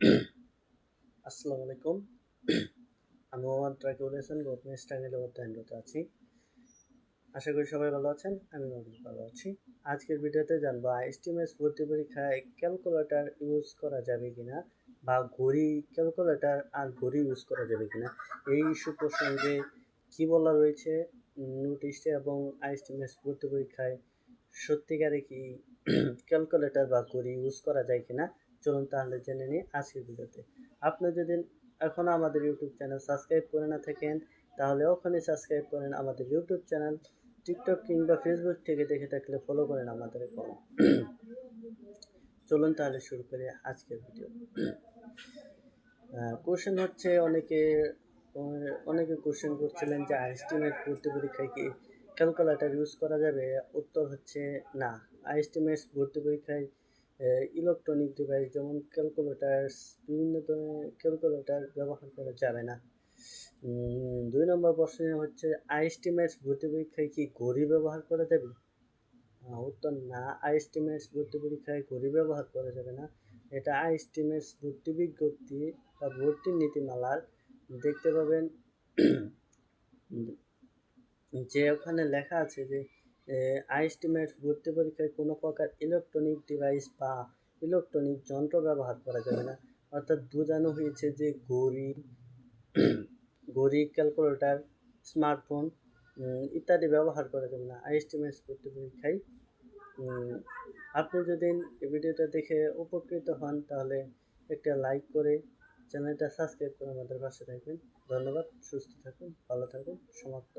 আসসালামু আলাইকুম। আমি মোহাম্মদ রাকিবুল হাসান গভর্নমেন্ট স্টাইলে অধ্যয়নরত আছি। আশা করি সবাই ভালো আছেন। আমিও অনেক ভালো আছি। আজকের ভিডিওতে জানবো আইএসটিএমএস ভর্তি পরীক্ষায় ক্যালকুলেটর ইউজ করা যাবে কিনা বা ঘড়ি ক্যালকুলেটর আর ঘড়ি ইউজ করা যাবে কিনা এই ইস্যু প্রসঙ্গে কী বলা রয়েছে নোটিশে এবং আইএসটিএমএস ভর্তি পরীক্ষায় সত্যিকারে কি ক্যালকুলেটর বা ঘড়ি ইউজ করা যায় কিনা চলুন তাহলে জেনে নিই আজকের ভিডিওতে। আপনি যদি এখনও আমাদের ইউটিউব চ্যানেল সাবস্ক্রাইব করে না থাকেন তাহলে ওখানেই সাবস্ক্রাইব করেন আমাদের ইউটিউব চ্যানেল। টিকটক কিংবা ফেসবুক থেকে দেখে থাকলে ফলো করেন আমাদের অ্যাকাউন্ট। চলুন তাহলে শুরু করি আজকের ভিডিও। কোশ্চেন হচ্ছে অনেকে কোশ্চেন করছিলেন যে আইএসটিমেট ভর্তি পরীক্ষায় কি ক্যালকুলেটর ইউজ করা যাবে। উত্তর হচ্ছে না। আইএসটিমেট ভর্তি পরীক্ষায় ইলেকট্রনিক ডিভাইস যেমন ক্যালকুলেটর, বিভিন্ন ধরনের ক্যালকুলেটর ব্যবহার করা যাবে না। 2 নম্বর প্রশ্ন হচ্ছে আইএসটিমেট ভর্তি পরীক্ষায় কি ঘড়ি ব্যবহার করা যাবে। উত্তর না, আইএসটিমেট ভর্তি পরীক্ষায় ঘড়ি ব্যবহার করা যাবে না। এটা আইএসটিমেট ভর্তি বিজ্ঞপ্তি বা ভর্তির নীতিমালার দেখতে পাবেন যে ওখানে লেখা আছে যে আইএসটিমেট ভর্তি পরীক্ষায় কোনো প্রকার ইলেকট্রনিক ডিভাইস বা ইলেকট্রনিক যন্ত্র ব্যবহার করা যাবে না। অর্থাৎ বোঝানো হয়েছে যে ঘড়ি, ক্যালকুলেটর, স্মার্টফোন ইত্যাদি ব্যবহার করা যাবে না আইএসটিমেট ভর্তি পরীক্ষায়। আপনি যদি এই ভিডিওটা দেখে উপকৃত হন তাহলে একটা লাইক করে চ্যানেলটা সাবস্ক্রাইব করে আমাদের পাশে থাকবেন। ধন্যবাদ। সুস্থ থাকুন, ভালো থাকুন। সমাপ্ত।